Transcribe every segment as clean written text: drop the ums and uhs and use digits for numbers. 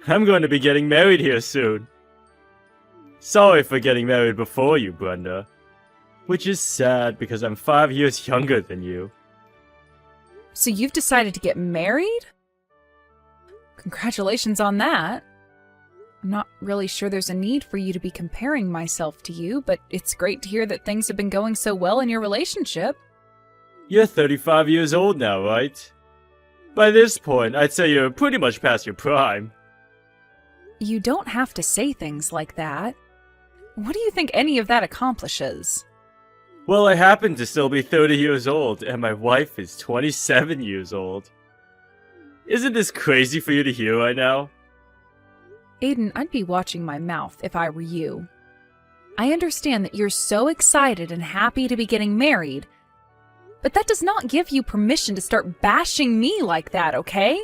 I'm going to be getting married here soon. Sorry for getting married before you, Brenda. Which is sad because I'm 5 years younger than you. So you've decided to get married? Congratulations on that. I'm not really sure there's a need for you to be comparing myself to you, but it's great to hear that things have been going so well in your relationship. You're 35 years old now, right? By this point, I'd say you're pretty much past your prime. You don't have to say things like that. What do you think any of that accomplishes? Well, I happen to still be 30 years old, and my wife is 27 years old. Isn't this crazy for you to hear right now? Aiden, I'd be watching my mouth if I were you. I understand that you're so excited and happy to be getting married, but that does not give you permission to start bashing me like that, okay?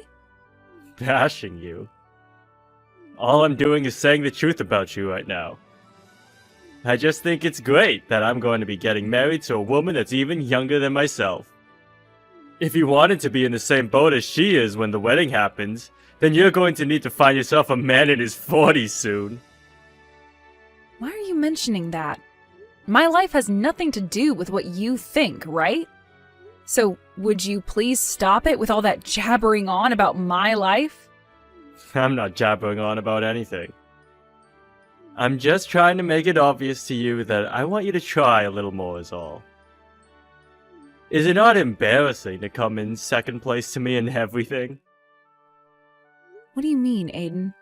Bashing you? All I'm doing is saying the truth about you right now. I just think it's great that I'm going to be getting married to a woman that's even younger than myself. If you wanted to be in the same boat as she is when the wedding happens, then you're going to need to find yourself a man in his 40s soon. Why are you mentioning that? My life has nothing to do with what you think, right? So, would you please stop it with all that jabbering on about my life? I'm not jabbering on about anything. I'm just trying to make it obvious to you that I want you to try a little more is all. Is it not embarrassing to come in second place to me in everything? What do you mean, Aiden?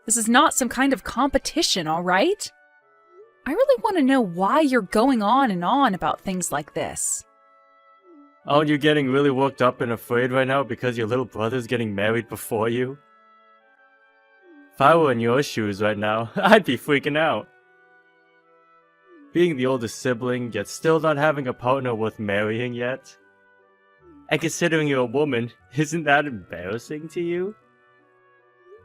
This is not some kind of competition, alright? I really want to know why you're going on and on about things like this. Aren't you getting really worked up and afraid right now because your little brother's getting married before you? If I were in your shoes right now, I'd be freaking out. Being the oldest sibling, yet still not having a partner worth marrying yet? And considering you're a woman, isn't that embarrassing to you?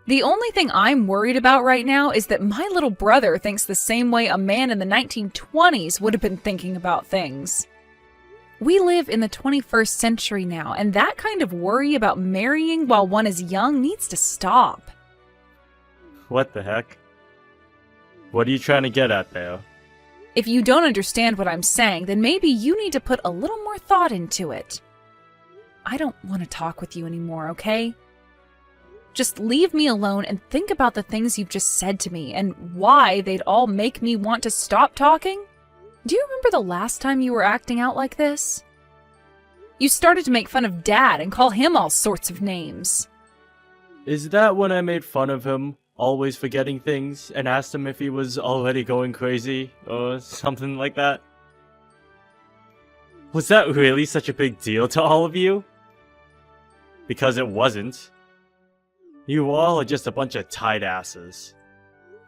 The only thing I'm worried about right now is that my little brother thinks the same way a man in the 1920s would have been thinking about things. We live in the 21st century now, and that kind of worry about marrying while one is young needs to stop. What the heck? What are you trying to get at there? If you don't understand what I'm saying, then maybe you need to put a little more thought into it. I don't want to talk with you anymore, okay? Just leave me alone and think about the things you've just said to me and why they'd all make me want to stop talking. Do you remember the last time you were acting out like this? You started to make fun of Dad and call him all sorts of names. Is that when I made fun of him, always forgetting things, and asked him if he was already going crazy, or something like that? Was that really such a big deal to all of you? Because it wasn't. You all are just a bunch of tight asses.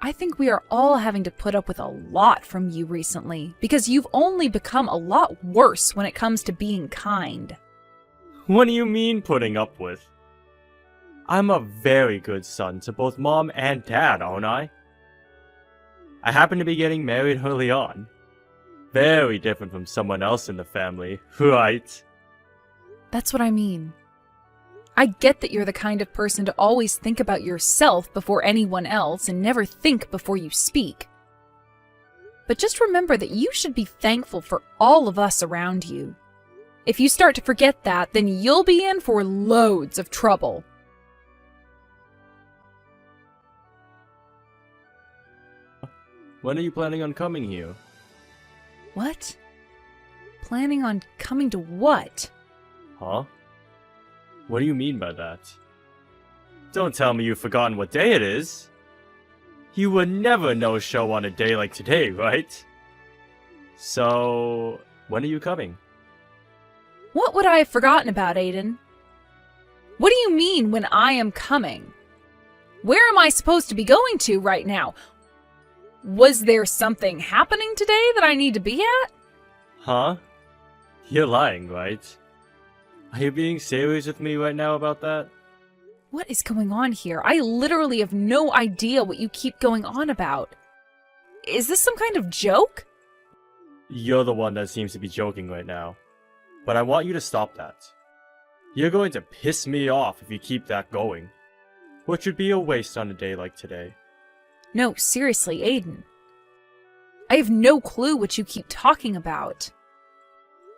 I think we are all having to put up with a lot from you recently, because you've only become a lot worse when it comes to being kind. What do you mean putting up with? I'm a very good son to both Mom and Dad, aren't I? I happen to be getting married early on. Very different from someone else in the family, right? That's what I mean. I get that you're the kind of person to always think about yourself before anyone else and never think before you speak. But just remember that you should be thankful for all of us around you. If you start to forget that, then you'll be in for loads of trouble. When are you planning on coming here? What? Planning on coming to what? Huh? What do you mean by that? Don't tell me you've forgotten what day it is. You would never no-show on a day like today, right? So, when are you coming? What would I have forgotten about, Aiden? What do you mean when I am coming? Where am I supposed to be going to right now? Was there something happening today that I need to be at? Huh? You're lying, right? Are you being serious with me right now about that? What is going on here? I literally have no idea what you keep going on about. Is this some kind of joke? You're the one that seems to be joking right now. But I want you to stop that. You're going to piss me off if you keep that going. which would be a waste on a day like today. No, seriously, Aiden. I have no clue what you keep talking about.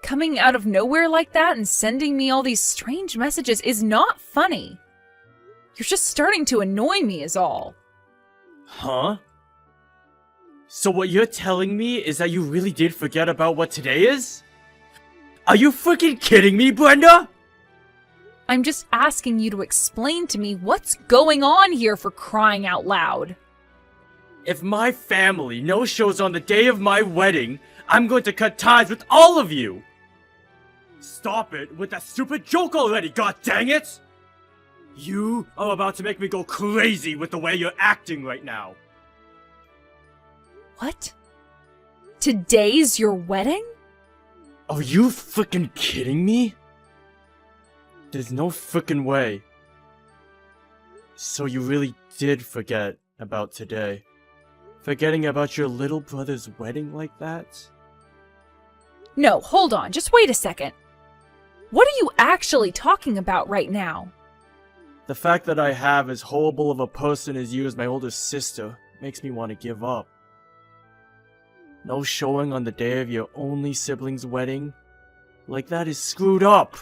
Coming out of nowhere like that and sending me all these strange messages is not funny. You're just starting to annoy me is all. Huh? So what you're telling me is that you really did forget about what today is? Are you freaking kidding me, Brenda? I'm just asking you to explain to me what's going on here, for crying out loud. If my family no-shows on the day of my wedding, I'm going to cut ties with all of you! Stop it with that stupid joke already, god dang it! You are about to make me go crazy with the way you're acting right now. What? Today's your wedding? Are you freaking kidding me? There's no freaking way. So you really did forget about today? Forgetting about your little brother's wedding like that? No, hold on, just wait a second. What are you actually talking about right now? The fact that I have as horrible of a person as you as my older sister makes me want to give up. No showing on the day of your only sibling's wedding? Like that is screwed up.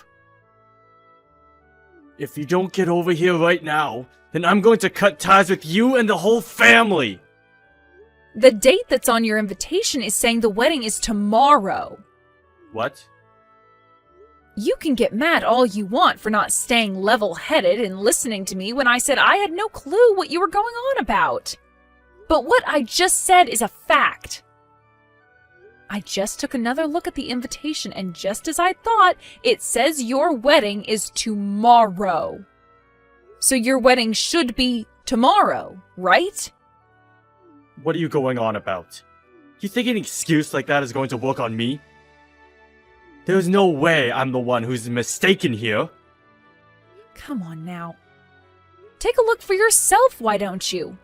If you don't get over here right now, then I'm going to cut ties with you and the whole family! The date that's on your invitation is saying the wedding is tomorrow. What? You can get mad all you want for not staying level-headed and listening to me when I said I had no clue what you were going on about. But what I just said is a fact. I just took another look at the invitation, and just as I thought, it says your wedding is tomorrow. So your wedding should be tomorrow, right? What are you going on about? You think an excuse like that is going to work on me? There's no way I'm the one who's mistaken here. Come on now. Take a look for yourself, why don't you?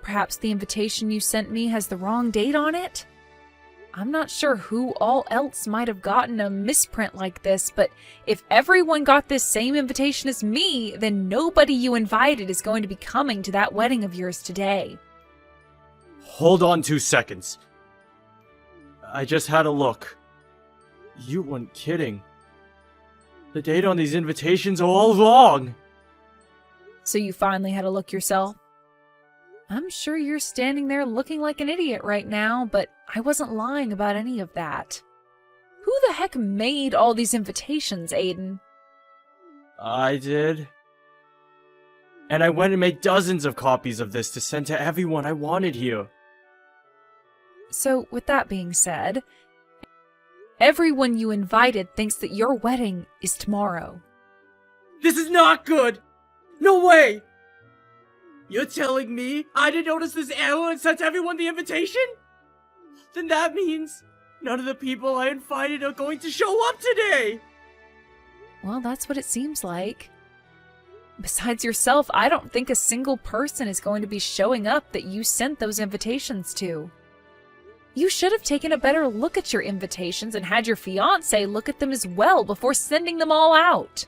Perhaps the invitation you sent me has the wrong date on it? I'm not sure who all else might have gotten a misprint like this, but if everyone got this same invitation as me, then nobody you invited is going to be coming to that wedding of yours today. Hold on 2 seconds. I just had a look. You weren't kidding. The date on these invitations are all wrong. So you finally had a look yourself? I'm sure you're standing there looking like an idiot right now, but I wasn't lying about any of that. Who the heck made all these invitations, Aiden? I did. And I went and made dozens of copies of this to send to everyone I wanted here. So, with that being said, everyone you invited thinks that your wedding is tomorrow. This is not good! No way! You're telling me I didn't notice this error and sent everyone the invitation? Then that means none of the people I invited are going to show up today! Well, that's what it seems like. Besides yourself, I don't think a single person is going to be showing up that you sent those invitations to. You should have taken a better look at your invitations and had your fiancé look at them as well before sending them all out.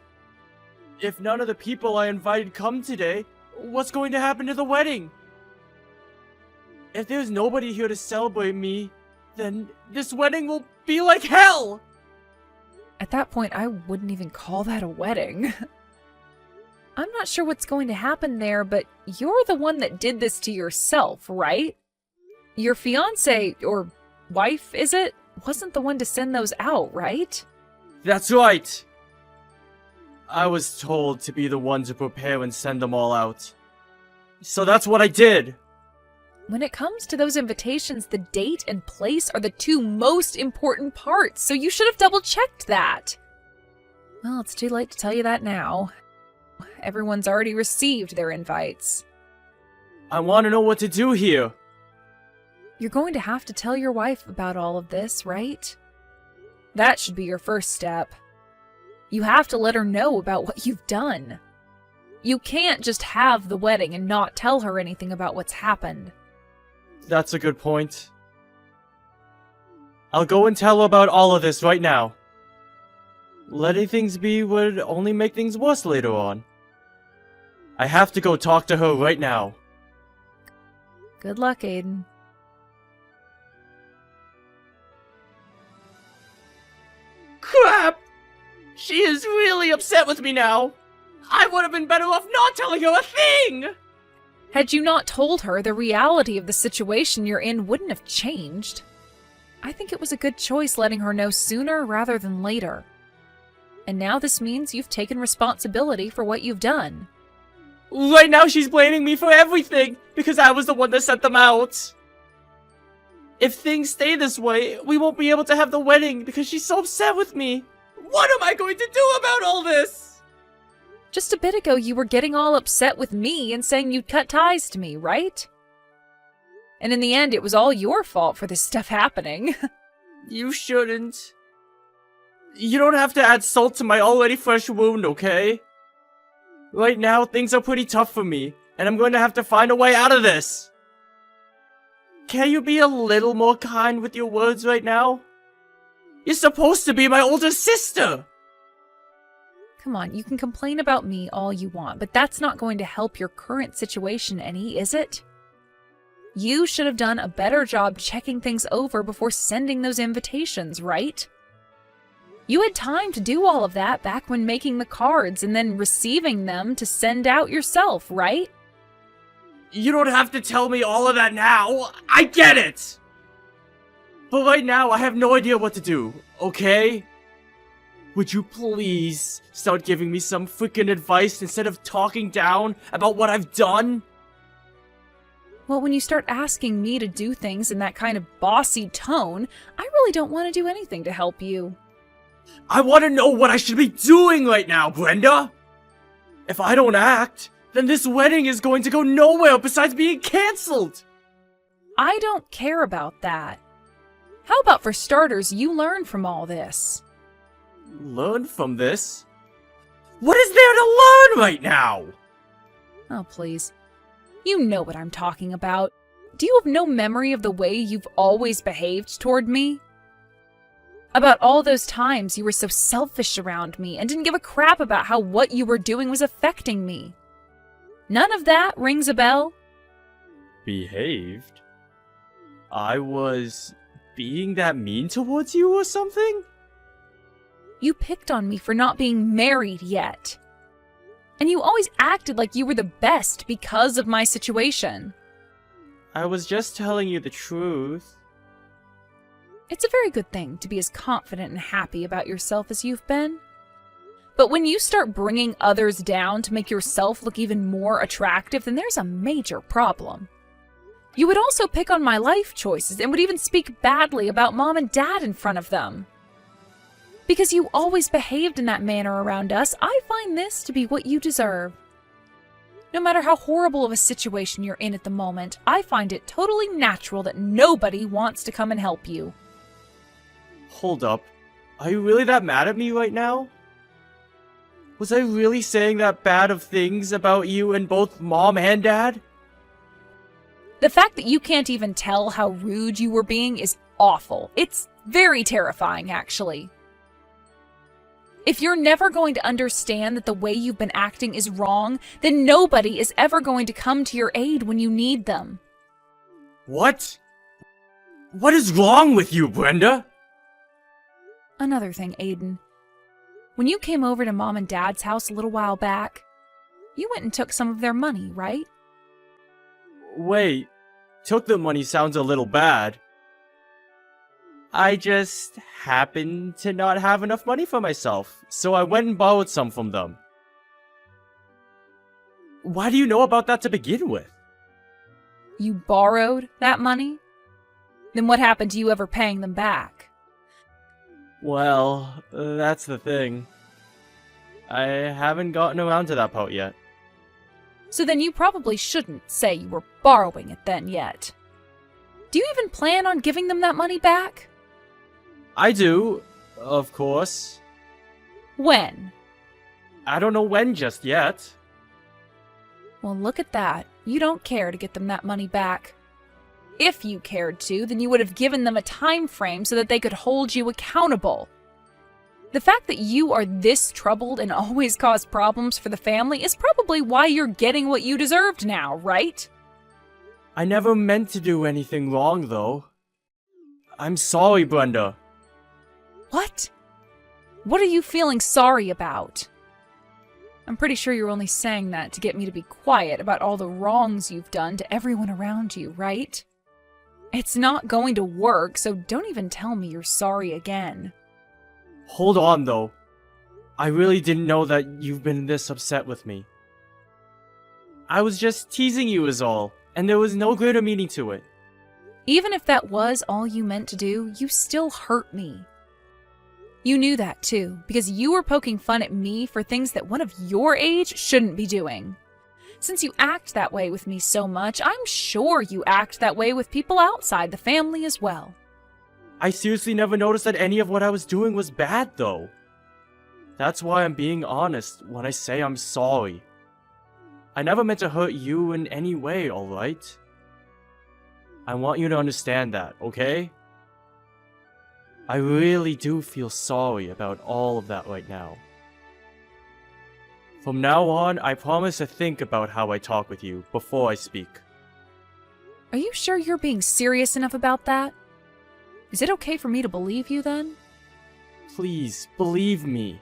If none of the people I invited come today, what's going to happen to the wedding? If there's nobody here to celebrate me, then this wedding will be like hell! At that point, I wouldn't even call that a wedding. I'm not sure what's going to happen there, but you're the one that did this to yourself, right? Your fiancé, or wife, is it? Wasn't the one to send those out, right? That's right! I was told to be the one to prepare and send them all out. So that's what I did! When it comes to those invitations, the date and place are the two most important parts, so you should have double-checked that. Well, it's too late to tell you that now. Everyone's already received their invites. I want to know what to do here. You're going to have to tell your wife about all of this, right? That should be your first step. You have to let her know about what you've done. You can't just have the wedding and not tell her anything about what's happened. That's a good point. I'll go and tell her about all of this right now. Letting things be would only make things worse later on. I have to go talk to her right now. Good luck, Aiden. Crap! She is really upset with me now. I would have been better off not telling her a thing! Had you not told her, the reality of the situation you're in wouldn't have changed. I think it was a good choice letting her know sooner rather than later. And now this means you've taken responsibility for what you've done. Right now she's blaming me for everything, because I was the one that sent them out. If things stay this way, we won't be able to have the wedding because she's so upset with me. What am I going to do about all this? Just a bit ago, you were getting all upset with me and saying you'd cut ties to me, right? And in the end, it was all your fault for this stuff happening. You shouldn't. You don't have to add salt to my already fresh wound, okay? Right now, things are pretty tough for me, and I'm going to have to find a way out of this. Can you be a little more kind with your words right now? You're supposed to be my older sister! Come on, you can complain about me all you want, but that's not going to help your current situation any, is it? You should have done a better job checking things over before sending those invitations, right? You had time to do all of that back when making the cards and then receiving them to send out yourself, right? You don't have to tell me all of that now. I get it! But right now, I have no idea what to do, okay? Would you please start giving me some freaking advice instead of talking down about what I've done? Well, when you start asking me to do things in that kind of bossy tone, I really don't want to do anything to help you. I want to know what I should be doing right now, Brenda! If I don't act, then this wedding is going to go nowhere besides being cancelled! I don't care about that. How about for starters, you learn from all this? Learn from this? What is there to learn right now? Oh, please. You know what I'm talking about. Do you have no memory of the way you've always behaved toward me? About all those times you were so selfish around me and didn't give a crap about how what you were doing was affecting me. None of that rings a bell? Behaved? I was being that mean towards you or something? You picked on me for not being married yet. And you always acted like you were the best because of my situation. I was just telling you the truth. It's a very good thing to be as confident and happy about yourself as you've been. But when you start bringing others down to make yourself look even more attractive, then there's a major problem. You would also pick on my life choices and would even speak badly about Mom and Dad in front of them. Because you always behaved in that manner around us, I find this to be what you deserve. No matter how horrible of a situation you're in at the moment, I find it totally natural that nobody wants to come and help you. Hold up. Are you really that mad at me right now? Was I really saying that bad of things about you and both Mom and Dad? The fact that you can't even tell how rude you were being is awful. It's very terrifying, actually. If you're never going to understand that the way you've been acting is wrong, then nobody is ever going to come to your aid when you need them. What? What is wrong with you, Brenda? Another thing, Aiden. When you came over to Mom and Dad's house a little while back, you went and took some of their money, right? Wait, took the money sounds a little bad. I just happened to not have enough money for myself, so I went and borrowed some from them. Why do you know about that to begin with? You borrowed that money? Then what happened to you ever paying them back? Well, that's the thing. I haven't gotten around to that part yet. So then you probably shouldn't say you were borrowing it then yet. Do you even plan on giving them that money back? I do, of course. When? I don't know when just yet. Well, look at that. You don't care to get them that money back. If you cared to, then you would have given them a time frame so that they could hold you accountable. The fact that you are this troubled and always cause problems for the family is probably why you're getting what you deserved now, right? I never meant to do anything wrong, though. I'm sorry, Brenda. What? What are you feeling sorry about? I'm pretty sure you're only saying that to get me to be quiet about all the wrongs you've done to everyone around you, right? It's not going to work, so don't even tell me you're sorry again. Hold on, though. I really didn't know that you've been this upset with me. I was just teasing you is all, and there was no greater meaning to it. Even if that was all you meant to do, you still hurt me. You knew that too, because you were poking fun at me for things that one of your age shouldn't be doing. Since you act that way with me so much, I'm sure you act that way with people outside the family as well. I seriously never noticed that any of what I was doing was bad, though. That's why I'm being honest when I say I'm sorry. I never meant to hurt you in any way, alright? I want you to understand that, okay? I really do feel sorry about all of that right now. From now on, I promise to think about how I talk with you before I speak. Are you sure you're being serious enough about that? Is it okay for me to believe you then? Please, believe me.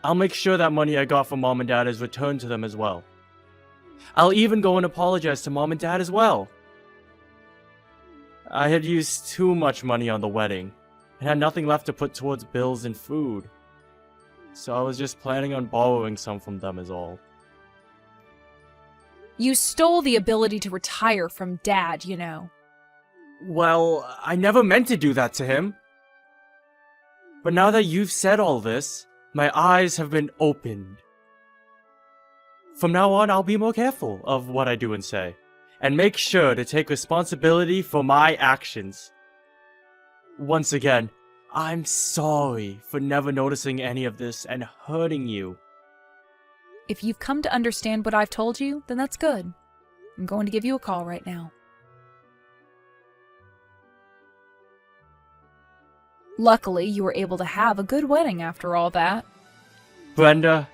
I'll make sure that money I got from Mom and Dad is returned to them as well. I'll even go and apologize to Mom and Dad as well. I had used too much money on the wedding, and had nothing left to put towards bills and food. So I was just planning on borrowing some from them is all. You stole the ability to retire from Dad, you know. Well, I never meant to do that to him. But now that you've said all this, my eyes have been opened. From now on, I'll be more careful of what I do and say, and make sure to take responsibility for my actions. Once again, I'm sorry for never noticing any of this and hurting you. If you've come to understand what I've told you, then that's good. I'm going to give you a call right now. Luckily, you were able to have a good wedding after all that. Brenda,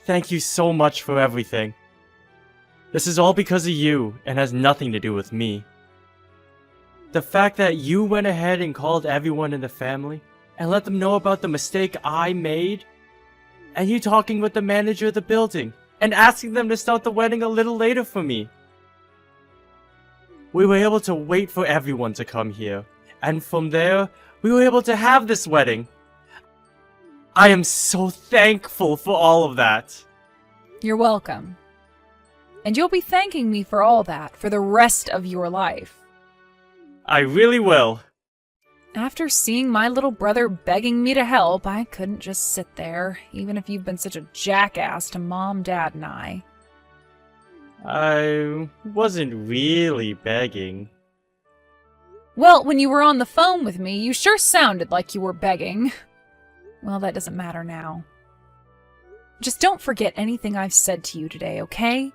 thank you so much for everything. This is all because of you and has nothing to do with me. The fact that you went ahead and called everyone in the family and let them know about the mistake I made, and you talking with the manager of the building and asking them to start the wedding a little later for me. We were able to wait for everyone to come here, and from there, we were able to have this wedding. I am so thankful for all of that. You're welcome. And you'll be thanking me for all that for the rest of your life. I really will. After seeing my little brother begging me to help, I couldn't just sit there, even if you've been such a jackass to Mom, Dad, and I. I wasn't really begging. Well, when you were on the phone with me, you sure sounded like you were begging. Well, that doesn't matter now. Just don't forget anything I've said to you today, okay?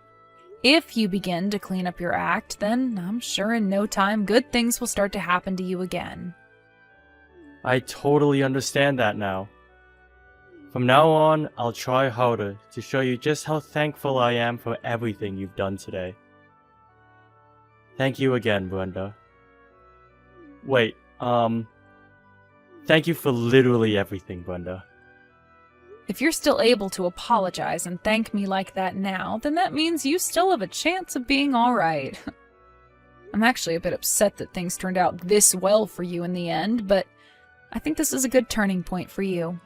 If you begin to clean up your act, then I'm sure in no time good things will start to happen to you again. I totally understand that now. From now on, I'll try harder to show you just how thankful I am for everything you've done today. Thank you again, Brenda. Wait, thank you for literally everything, Brenda. If you're still able to apologize and thank me like that now, then that means you still have a chance of being alright. I'm actually a bit upset that things turned out this well for you in the end, but I think this is a good turning point for you.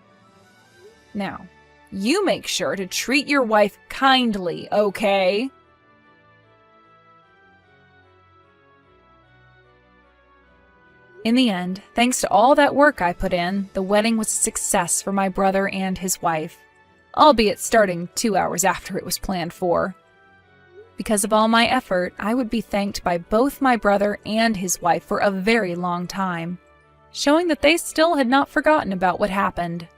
Now, you make sure to treat your wife kindly, okay? In the end, thanks to all that work I put in, the wedding was a success for my brother and his wife, albeit starting 2 hours after it was planned for. Because of all my effort, I would be thanked by both my brother and his wife for a very long time, showing that they still had not forgotten about what happened.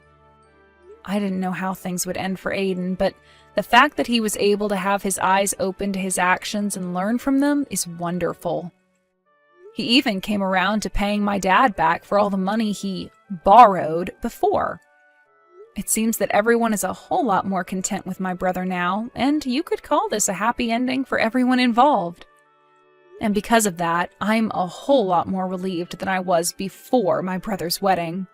I didn't know how things would end for Aiden, but the fact that he was able to have his eyes open to his actions and learn from them is wonderful. He even came around to paying my dad back for all the money he borrowed before. It seems that everyone is a whole lot more content with my brother now, and you could call this a happy ending for everyone involved. And because of that, I'm a whole lot more relieved than I was before my brother's wedding.